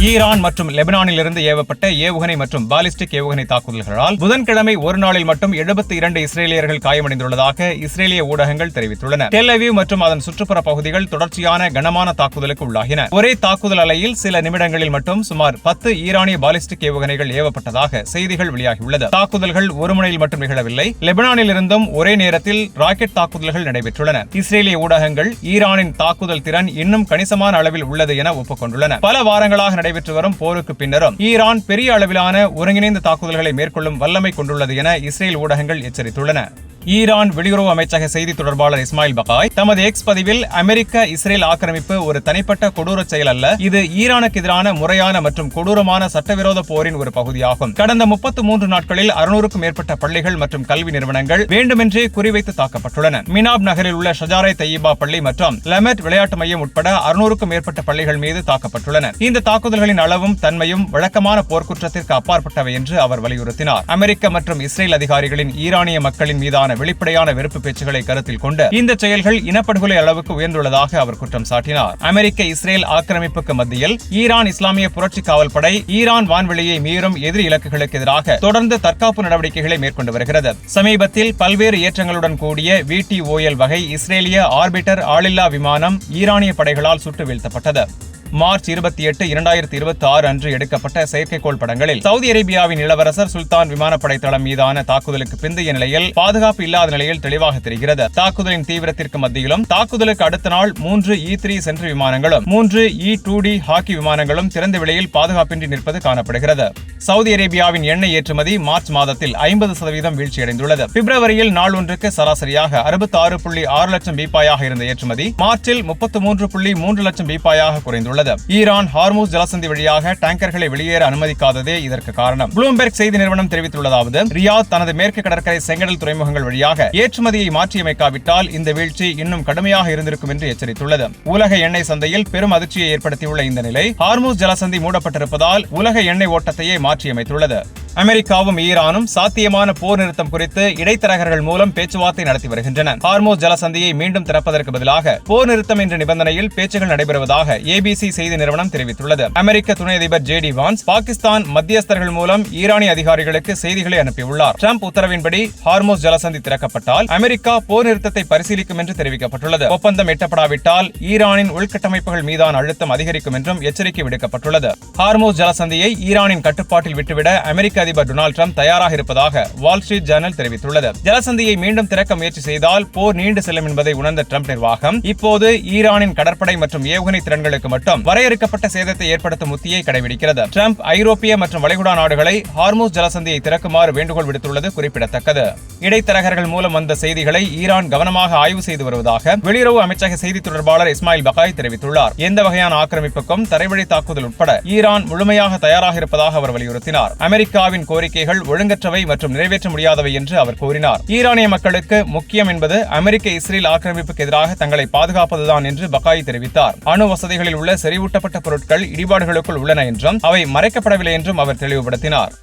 Iran மற்றும் லெபனானிலிருந்து ஏவப்பட்ட ஏவுகணை மற்றும் பாலிஸ்டிக் ஏவுகணை தாக்குதல்களால் புதன்கிழமை ஒரு நாளில் மட்டும் 72 இஸ்ரேலியர்கள் காயமடைந்துள்ளதாக இஸ்ரேலிய ஊடகங்கள் தெரிவித்துள்ளன. டெல் அவீவ் மற்றும் அதன் சுற்றுப்புற பகுதிகள் தொடர்ச்சியான கனமான தாக்குதலுக்கு உள்ளாகின. ஒரே தாக்குதல் அலையில் சில நிமிடங்களில் மட்டும் சுமார் 10 ஈரானிய பாலிஸ்டிக் ஏவுகணைகள் ஏவப்பட்டதாக செய்திகள் வெளியாகியுள்ளது. தாக்குதல்கள் ஒரு முனையில் மட்டும் நிகழவில்லை. லெபனானில் இருந்தும் ஒரே நேரத்தில் ராக்கெட் தாக்குதல்கள் நடைபெற்றுள்ளன. இஸ்ரேலிய ஊடகங்கள் ஈரானின் தாக்குதல் திறன் இன்னும் கணிசமான அளவில் உள்ளது என ஒப்புக்கொண்டுள்ளன. பல வாரங்களாக நடைபெற்று வரும் போருக்கு பின்னரும் ஈரான் பெரிய அளவிலான ஒருங்கிணைந்த தாக்குதல்களை மேற்கொள்ளும் வல்லமை கொண்டுள்ளது என இஸ்ரேல் ஊடகங்கள் எச்சரித்துள்ளன. ஈரான் வெளியுறவு அமைச்சக செய்தி தொடர்பாளர் இஸ்மாயில் பகாய் தமது எக்ஸ் பதிவில் அமெரிக்க இஸ்ரேல் ஆக்கிரமிப்பு ஒரு தனிப்பட்ட கொடூர செயல் அல்ல, இது ஈரானுக்கு எதிரான முறையான மற்றும் கொடூரமான சட்டவிரோத போரின் ஒரு பகுதியாகும். கடந்த 33 நாட்களில் 600க்கும் மேற்பட்ட பள்ளிகள் மற்றும் கல்வி நிறுவனங்கள் வேண்டுமென்றே குறிவைத்து தாக்கப்பட்டுள்ளன. மினாப் நகரில் உள்ள ஷஜாரை தையிபா பள்ளி மற்றும் லெமெட் விளையாட்டு மையம் உட்பட 600க்கும் மேற்பட்ட பள்ளிகள் மீது தாக்கப்பட்டுள்ளன. இந்த தாக்குதல்களின் அளவும் தன்மையும் வழக்கமான போர்க்குற்றத்திற்கு அப்பாற்பட்டவை என்று அவர் வலியுறுத்தினார். அமெரிக்க மற்றும் இஸ்ரேல் அதிகாரிகளின் ஈரானிய மக்களின் மீதான வெளிப்படையான வெறுப்பு பேச்சுகளை கருத்தில் கொண்டு இந்த செயல்கள் இனப்படுகொலை அளவுக்கு உயர்ந்துள்ளதாக அவர் குற்றம் சாட்டினார். அமெரிக்க இஸ்ரேல் ஆக்கிரமிப்புக்கு மத்தியில் ஈரான் இஸ்லாமிய புரட்சி காவல் படை ஈரான் வான்வெளியை மீறும் எதிரி இலக்குகளுக்கு எதிராக தொடர்ந்து தற்காப்பு நடவடிக்கைகளை மேற்கொண்டு வருகிறது. சமீபத்தில் பல்வேறு ஏற்றங்களுடன் கூடிய VTOL வகை இஸ்ரேலிய ஆர்பிட்டர் ஆளில்லா விமானம் ஈரானிய படைகளால் சுட்டு வீழ்த்தப்பட்டது. மார்ச் 28, 2026 அன்று எடுக்கப்பட்ட செயற்கைக்கோள் படங்களில் சவுதி அரேபியாவின் இளவரசர் சுல்தான் விமானப்படை தளம் மீதான தாக்குதலுக்கு பிந்தைய நிலையில் பாதுகாப்பு இல்லாத நிலையில் தெளிவாக தெரிகிறது. தாக்குதலின் தீவிரத்திற்கு மத்தியிலும் தாக்குதலுக்கு அடுத்த நாள் 3 E-3 சென்ட்ரி விமானங்களும் 3 E-2D ஹாக்கி விமானங்களும் திறந்த வெளியில் பாதுகாப்பின்றி நிற்பது காணப்படுகிறது. சவுதி அரேபியாவின் எண்ணெய் ஏற்றுமதி மார்ச் மாதத்தில் 50% வீழ்ச்சியடைந்துள்ளது. பிப்ரவரியில் நாள் ஒன்றுக்கு சராசரியாக 66.6 லட்சம் பீப்பாயாக இருந்த ஏற்றுமதி மார்ச்சில் 33.3 லட்சம் பீப்பாயாக குறைந்துள்ளது. ஈரான் ஹார்மூஸ் ஜலசந்தி வழியாக டேங்கர்களை வெளியேற அனுமதிக்காததே இதற்கு காரணம். ப்ளூம்பெர்க் செய்தி நிறுவனம் தெரிவித்துள்ளதாவது, ரியாத் தனது மேற்கு கடற்கரை செங்கடல் துறைமுகங்கள் வழியாக ஏற்றுமதியை மாற்றியமைக்காவிட்டால் இந்த வீழ்ச்சி இன்னும் கடுமையாக இருந்திருக்கும் என்று எச்சரித்துள்ளது. உலக எண்ணெய் சந்தையில் பெரும் அதிர்ச்சியை ஏற்படுத்தியுள்ள இந்த நிலை ஹார்மூஸ் ஜலசந்தி மூடப்பட்டிருப்பதால் உலக எண்ணெய் ஓட்டத்தையே மாற்றியமைத்துள்ளது. அமெரிக்காவும் ஈரானும் சாத்தியமான போர் நிறுத்தம் குறித்து இடைத்தரகர்கள் மூலம் பேச்சுவார்த்தை நடத்தி வருகின்றன. ஹார்மூஸ் ஜலசந்தியை மீண்டும் திறப்பதற்கு பதிலாக போர் நிறுத்தம் என்ற நிபந்தனையில் பேச்சுகள் நடைபெறுவதாக ABC செய்தி நிறுவனம் தெரிவித்துள்ளது. அமெரிக்க துணை அதிபர் JD வான்ஸ் பாகிஸ்தான் மத்தியஸ்தர்கள் மூலம் ஈரானிய அதிகாரிகளுக்கு செய்திகளை அனுப்பியுள்ளார். ட்ரம்ப் உத்தரவின்படி ஹார்மூஸ் ஜலசந்தி திறக்கப்பட்டால் அமெரிக்கா போர் நிறுத்தத்தை பரிசீலிக்கும் என்று தெரிவிக்கப்பட்டுள்ளது. ஒப்பந்தம் எட்டப்படாவிட்டால் ஈரானின் உள்கட்டமைப்புகள் மீதான அழுத்தம் அதிகரிக்கும் என்றும் எச்சரிக்கை விடுக்கப்பட்டுள்ளது. ஹார்மூஸ் ஜலசந்தியை ஈரானின் கட்டுப்பாட்டில் விட்டுவிட அமெரிக்க அதிபர் டொனால்ட் ட்ரம்ப் தயாராக இருப்பதாக வால் ஸ்ட்ரீட் ஜர்னல் தெரிவித்துள்ளது. ஜலசந்தியை மீண்டும் திறக்க முயற்சி செய்தால் போர் நீண்டு செல்லும் என்பதை உணர்ந்த ட்ரம்ப் நிர்வாகம் இப்போது ஈரானின் கடற்படை மற்றும் ஏவுகணை திறன்களுக்கு மட்டும் வரையறுக்கப்பட்ட சேதத்தை ஏற்படுத்தும் உத்தியை கடைபிடிக்கிறது. ட்ரம்ப் ஐரோப்பிய மற்றும் வளைகுடா நாடுகளை ஹார்மூஸ் ஜலசந்தியை திறக்குமாறு வேண்டுகோள் விடுத்துள்ளது குறிப்பிடத்தக்கது. இடைத்தரகர்கள் மூலம் வந்த செய்திகளை ஈரான் கவனமாக ஆய்வு செய்து வருவதாக வெளியுறவு அமைச்சக செய்தி தொடர்பாளர் இஸ்மாயில் பகாய் தெரிவித்துள்ளார். எந்த வகையான ஆக்கிரமிப்புக்கும் தரைவழி தாக்குதல் உட்பட ஈரான் முழுமையாக தயாராக இருப்பதாக அவர் வலியுறுத்தினார். அமெரிக்காவின் கோரிக்கைகள் ஒழுங்கற்றவை மற்றும் நிறைவேற்ற முடியாதவை என்று அவர் கூறினார். ஈரானிய மக்களுக்கு முக்கியம் என்பது அமெரிக்க இஸ்ரேல் ஆக்கிரமிப்புக்கு எதிராக தங்களை பாதுகாப்பதுதான் என்று பகாய் தெரிவித்தார். அணு வசதிகளில் உள்ள செறிவூட்டப்பட்ட பொருட்கள் இடிபாடுகளுக்குள் உள்ளன என்றும் அவை மறைக்கப்படவில்லை என்றும் அவர் தெளிவுபடுத்தினார்.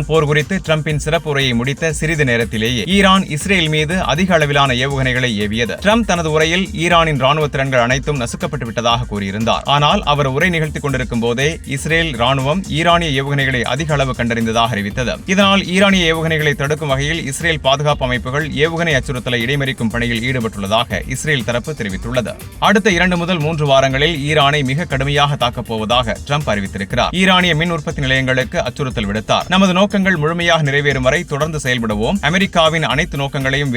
போர் குறித்து ட்ரம்பின் சிறப்பு உரையை முடித்த சிறிது நேரத்திலேயே ஈரான் இஸ்ரேல் மீது அதிக அளவிலான ஏவுகணைகளை ஏவியது. ட்ரம்ப் தனது உரையில் ஈரானின் ராணுவ திறன்கள் அனைத்தும் நசுக்கப்பட்டு விட்டதாக கூறியிருந்தார். ஆனால் அவர் உரை நிகழ்த்திக் கொண்டிருக்கும் போதே இஸ்ரேல் ராணுவம் ஈரானிய ஏவுகணைகளை அதிக அளவு கண்டறிந்ததாக அறிவித்தது. இதனால் ஈரானிய ஏவுகணைகளை தடுக்கும் வகையில் இஸ்ரேல் பாதுகாப்பு அமைப்புகள் ஏவுகணை அச்சுறுத்தலை இடைமறிக்கும் பணியில் ஈடுபட்டுள்ளதாக இஸ்ரேல் தரப்பு தெரிவித்துள்ளது. அடுத்த 2 முதல் 3 வாரங்களில் ஈரானை மிக கடுமையாக தாக்கப் போவதாக ட்ரம்ப் அறிவித்திருக்கிறார். ஈரானிய மின் உற்பத்தி நிலையங்களுக்கு அச்சுறுத்தல் விடுத்தார். நமது நோக்கங்கள் முழுமையாக நிறைவேறும் வரை தொடர்ந்து செயல்படுவோம். அமெரிக்காவின் அனைத்து நோக்கங்களையும்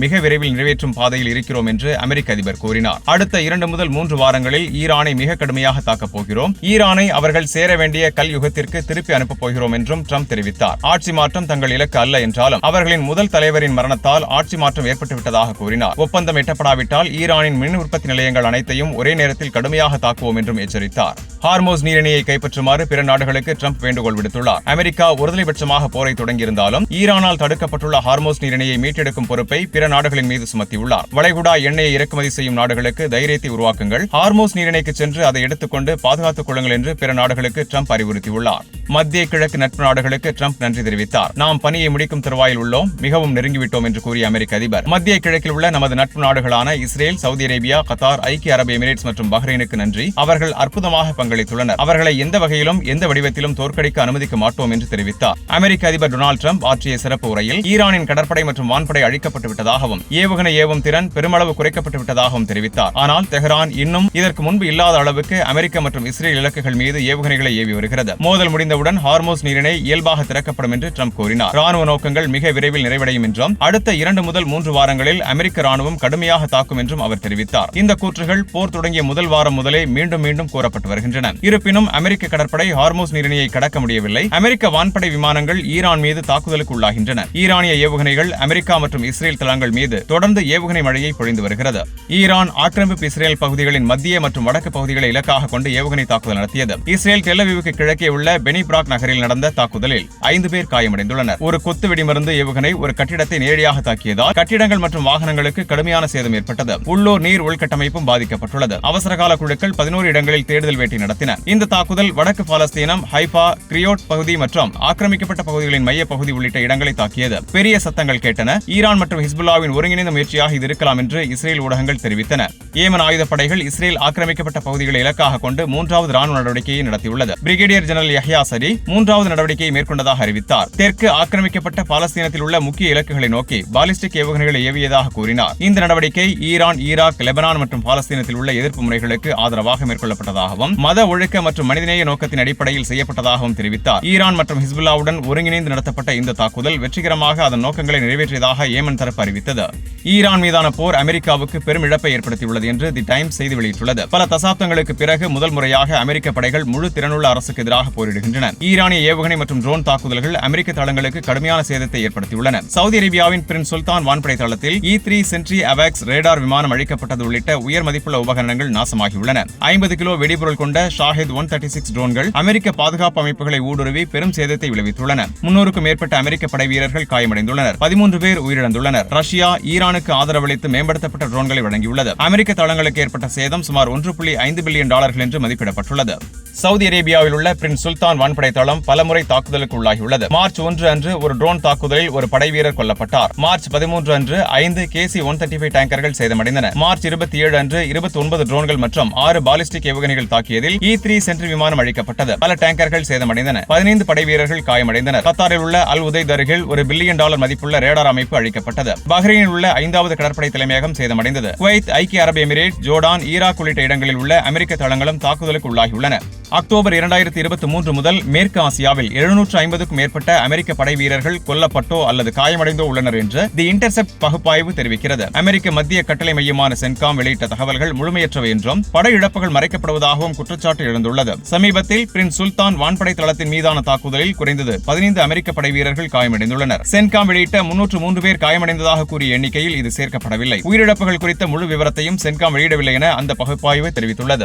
மிக விரைவில் நிறைவேற்றும் பாதையில் இருக்கிறோம் என்று அமெரிக்க அதிபர் கூறினார். அடுத்த 2 முதல் 3 வாரங்களில் ஈரானை மிக கடுமையாக தாக்கப் போகிறோம். ஈரானை அவர்கள் சேர வேண்டிய கல் யுகத்திற்கு திருப்பி அனுப்பப் போகிறோம் என்றும் ட்ரம்ப் தெரிவித்தார். ஆட்சி மாற்றம் தங்கள் இலக்கு அல்ல என்றாலும் அவர்களின் முதல் தலைவரின் மரணத்தால் ஆட்சி மாற்றம் ஏற்பட்டுவிட்டதாக கூறினார். ஒப்பந்தம் எட்டப்படாவிட்டால் ஈரானின் மின் உற்பத்தி நிலையங்கள் அனைத்தையும் ஒரே நேரத்தில் கடுமையாக தாக்குவோம் என்றும் எச்சரித்தார். ஹார்மோஸ் நீரிணையை கைப்பற்றுமாறு பிற நாடுகளுக்கு ட்ரம்ப் வேண்டுகோள் விடுத்துள்ளார். அமெரிக்கா ஒருதலைபட்சமாக போரை தொடங்கியிருந்தாலும் ஈரானால் தடுக்கப்பட்டுள்ள ஹார்மோஸ் நீரிணையை மீட்டெடுக்கும் பொறுப்பை பிற நாடுகளின் மீது சுமத்தியுள்ளார். வளைகுடா எண்ணெயை இறக்குமதி செய்யும் நாடுகளுக்கு தைரியத்தை உருவாக்குங்கள், ஹார்மோஸ் நீரிணைக்கு சென்று அதை எடுத்துக்கொண்டு பாதுகாத்துக் கொள்ளுங்கள் என்று பிற நாடுகளுக்கு ட்ரம்ப் அறிவுறுத்தியுள்ளார். மத்திய கிழக்கு நட்பு நாடுகளுக்கு ட்ரம்ப் நன்றி தெரிவித்தார். நாம் பணியை முடிக்கும் தருவாயில் உள்ளோம், மிகவும் நெருங்கிவிட்டோம் என்று கூறிய அமெரிக்க அதிபர் மத்திய கிழக்கில் உள்ள நமது நட்பு நாடுகளான இஸ்ரேல், சவுதி அரேபியா, கத்தார், ஐக்கிய அரபு எமிரேட்ஸ் மற்றும் பஹ்ரைனுக்கு நன்றி. அவர்கள் அற்புதமாக பங்களித்துள்ளனர். அவர்களை எந்த வகையிலும் எந்த வடிவத்திலும் தோற்கடிக்க அனுமதிக்க மாட்டோம் என்று தெரிவித்தார். அமெரிக்க அதிபர் டொனால்டு ட்ரம்ப் ஆற்றிய சிறப்பு உரையில் ஈரானின் கடற்படை மற்றும் வான்படை அழிக்கப்பட்டு விட்டதாகவும் ஏவுகணை ஏவும் திறன் பெருமளவு குறைக்கப்பட்டு விட்டதாகவும் தெரிவித்தார். ஆனால் தெஹ்ரான் இன்னும் இதற்கு முன்பு இல்லாத அளவுக்கு அமெரிக்க மற்றும் இஸ்ரேல் இலக்குகள் மீது ஏவுகணைகளை ஏவி வருகிறது. மோதல் முடிந்தவுடன் ஹார்மோஸ் நீரிணை இயல்பாக திறக்கப்படும் என்று ட்ரம்ப் கூறினார். ராணுவ நோக்கங்கள் மிக விரைவில் நிறைவடையும் என்றும் அடுத்த 2 முதல் 3 வாரங்களில் அமெரிக்க ராணுவம் கடுமையாக தாக்கும் என்றும் அவர் தெரிவித்தார். இந்த கூற்றுகள் போர் தொடங்கிய முதல் வாரம் முதலே மீண்டும் மீண்டும் கூறப்பட்டு வருகின்றன. இருப்பினும் அமெரிக்க கடற்படை ஹார்மோஸ் நீரிணையை கடக்க முடியவில்லை. அமெரிக்க வான்படை விமானங்கள் ஈரான் மீது தாக்குதலுக்கு உள்ளாகின்றன. ஈரானிய ஏவுகணைகள் அமெரிக்கா மற்றும் இஸ்ரேல் தளங்கள் மீது தொடர்ந்து ஏவுகணை மழையை பொழிந்து வருகிறது. ஈரான் ஆக்கிரமிப்பு இஸ்ரேல் பகுதிகளின் மத்திய மற்றும் வடக்கு பகுதிகளை இலக்காக கொண்டு ஏவுகணை தாக்குதல் நடத்தியது. இஸ்ரேல் டெல் அவீவுக்கு கிழக்கே உள்ள பெனி பிராக் நகரில் நடந்த தாக்குதலில் 5 பேர் காயமடைந்துள்ளனர். ஒரு கொத்து வெடிமருந்து ஏவுகணை ஒரு கட்டிடத்தை நேரடியாக தாக்கியதால் கட்டிடங்கள் மற்றும் வாகனங்களுக்கு கடுமையான சேதம் ஏற்பட்டது. உள்ளூர் நீர் உள்கட்டமைப்பும் பாதிக்கப்பட்டுள்ளது. அவசரகால குழுக்கள் 11 இடங்களில் தேடுதல் வேட்டை நடத்தின. இந்த தாக்குதல் வடக்கு பாலஸ்தீனம், ஹைஃபா, கிரியோட் பகுதி மற்றும் ஆக்கிரமிக்கப்பட்ட பகுதிகளின் மைய பகுதி உள்ளிட்ட இடங்களை தாக்கியது. பெரிய சத்தங்கள் கேட்டன. ஈரான் மற்றும் ஹிஸ்புல்லாவின் ஒருங்கிணைந்த முயற்சியாக இது இருக்கலாம் என்று இஸ்ரேல் ஊடகங்கள் தெரிவித்தன. ஏமன் ஆயுதப்படைகள் இஸ்ரேல் ஆக்கிரமிக்கப்பட்ட பகுதிகளை இலக்காக கொண்டு 3வது ராணுவ நடவடிக்கையை நடத்தியுள்ளது. பிரிகேடியர் ஜெனரல் யஹ்யா சரி 3வது நடவடிக்கையை மேற்கொண்டதாக அறிவித்தார். தெற்கு ஆக்கிரமிக்கப்பட்ட பாலஸ்தீனத்தில் உள்ள முக்கிய இலக்குகளை நோக்கி பாலிஸ்டிக் ஏவுகணைகளை ஏவியதாக கூறினார். இந்த நடவடிக்கை ஈரான், ஈராக், லெபனான் மற்றும் பாலஸ்தீனத்தில் உள்ள எதிர்ப்பு முறைகளுக்கு ஆதரவாக மேற்கொள்ளப்பட்டதாகவும் மத ஒழுக்க மற்றும் மனிதநேய நோக்கத்தின் அடிப்படையில் செய்யப்பட்டதாகவும் தெரிவித்தார். ஈரான் மற்றும் ஹிஸ்புல்லாவுடன் ஒருங்கிணைந்து நடத்தப்பட்ட இந்த தாக்குதல் வெற்றிகரமாக அதன் நோக்கங்களை நிறைவேற்றியதாக ஏமன் தரப்பு அறிவித்தது. ஈரான் மீதான போர் அமெரிக்காவுக்கு பெரும் இழப்பை ஏற்படுத்தியுள்ளது என்று தி டைம்ஸ் செய்தி வெளியிட்டுள்ளது. பல தசாப்தங்களுக்கு பிறகு முதல் முறையாக அமெரிக்க படைகள் முழு திறனுள்ள அரசுக்கு எதிராக போரிடுகின்றன. ஈரானிய ஏவுகணை மற்றும் ட்ரோன் தாக்குதல்கள் அமெரிக்க தளங்களுக்கு கடுமையான சேதத்தை ஏற்படுத்தியுள்ளன. சவுதி அரேபியாவின் பிரின்ஸ் சுல்தான் வான்படை தளத்தில் E3 சென்ட்ரி அவாக்ஸ் ரேடார் விமானம் அழிக்கப்பட்டது உள்ளிட்ட உயர் மதிப்புள்ள உபகரணங்கள் நாசமாகியுள்ளன. 50 கிலோ வெடிபொருள் கொண்ட ஷாஹித் 136 ட்ரோன்கள் அமெரிக்க பாதுகாப்பு அமைப்புகளை ஊடுருவி பெரும் சேதத்தை விளைவித்துள்ளன. 300க்கும் மேற்பட்ட அமெரிக்க படை வீரர்கள் காயமடைந்துள்ளனர். 13 பேர் உயிரிழந்துள்ளனர். ரஷ்யா ஈரானுக்கு ஆதரவளித்து மேம்படுத்தப்பட்ட ட்ரோன்களை வழங்கியுள்ளது. அமெரிக்க தளங்களுக்கு ஏற்பட்ட சேதம் சுமார் $1.5 பில்லியன் என்று மதிப்பிடப்பட்டுள்ளது. சவுதி அரேபியாவில் உள்ள பிரின்ஸ் சுல்தான் வான்படை தளம் பலமுறை தாக்குதலுக்கு உள்ளாகியுள்ளது. மார்ச் 1 அன்று ஒரு ட்ரோன் தாக்குதலில் ஒரு படை வீரர் கொல்லப்பட்டார். மார்ச் 13 அன்று 5 KC-135 டேங்கர்கள் சேதமடைந்தன. மார்ச் 27 அன்று 29 ட்ரோன்கள் மற்றும் 6 பாலிஸ்டிக் ஏவுகணைகள் தாக்கியதில் E3 சென்ட்ரி விமானம் அழிக்கப்பட்டது. பல டேங்கர்கள் சேதமடைந்தன. 15 படை வீரர்கள் காயமடைந்தனர். கத்தாரில் உள்ள அல் உதைத் அருகில் ஒரு $1 பில்லியன் மதிப்புள்ள ரேடார் அமைப்பு அழிக்கப்பட்டது. பஹ்ரைனில் உள்ள 5வது கடற்படை தலைமையகம் சேதமடைந்தது. குவைத், ஐக்கிய அரபு எமிரேட், ஜோர்டான், ஈராக் உள்ளிட்ட இடங்களில் உள்ள அமெரிக்க தளங்களும் தாக்குதலுக்கு உள்ளாகியுள்ளன. அக்டோபர் 2023 முதல் மேற்கு ஆசியாவில் 750க்கும் மேற்பட்ட அமெரிக்க படை வீரர்கள் கொல்லப்பட்டோ அல்லது காயமடைந்தோ உள்ளனர் என்று தி இன்டர்செப்ட் பகுப்பாய்வு தெரிவிக்கிறது. அமெரிக்க மத்திய கட்டளை மையமான சென்காம் வெளியிட்ட தகவல்கள் முழுமையற்றவை என்றும் படை இழப்புகள் மறைக்கப்படுவதாகவும் குற்றச்சாட்டு எழுந்துள்ளது. சமீபத்தில் பிரின்ஸ் சுல்தான் வான்படை தளத்தின் மீதான தாக்குதலில் குறைந்தது 15 அமெரிக்க படை வீரர்கள் காயமடைந்துள்ளனர். சென்காம் வெளியிட்ட 303 பேர் காயமடைந்ததாக கூறிய எண்ணிக்கையில் இது சேர்க்கப்படவில்லை. உயிரிழப்புகள் குறித்த முழு விவரத்தையும் சென்காம் வெளியிடவில்லை என அந்த பகுப்பாய்வு தெரிவித்துள்ளது.